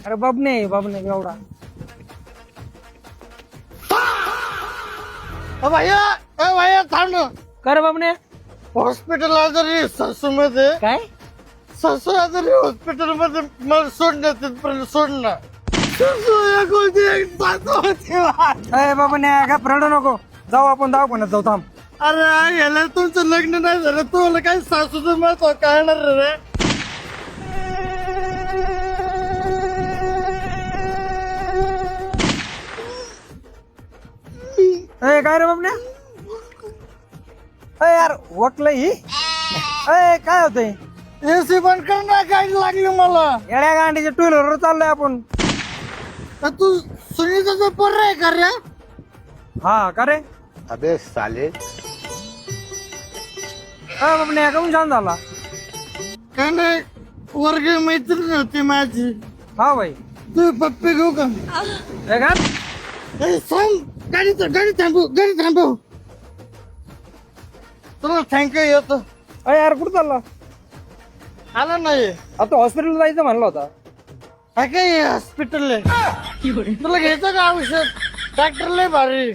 अरे बाबने एवढा भैया थांब ना. कर बाबने हॉस्पिटल आजारी सासू मध्ये काय सासू आजारी हॉस्पिटल मध्ये मला सोडण्यात तिथपर्यंत सोडणार. सासू एकुलती एक सासू होती बा. अरे बाबने काय रडू नको जाऊ आपण दवाखान्यात जाऊ थांब. अरे याला तुमचं लग्न नाही झालं तुला काही सासूचं महत्व कळणार रे. अरे काय रे बाबने अरे यार वकलं ही अरे काय होतंय एसी बंद कर ना गाडी लागली मला. येड्या गांडीच्या टू व्हीलर चाललोय आपण. तर तू सुनीताचा पोर आहे का रे. हा का रे अबे साले अरे बाबने काऊन छान झाला. काय नाही वर्ग मैत्रीण होती माझी. हा भाई तू पप्पी घेऊ का. हे का ए, सांग गाडी थांबव तुला थँक्यू येतो. अरे यार कुठं चालला आला नाही आता हॉस्पिटल जायचं म्हणलं होता. काय हॉस्पिटल तुला घ्यायचं का औषध डॉक्टर लय भारी.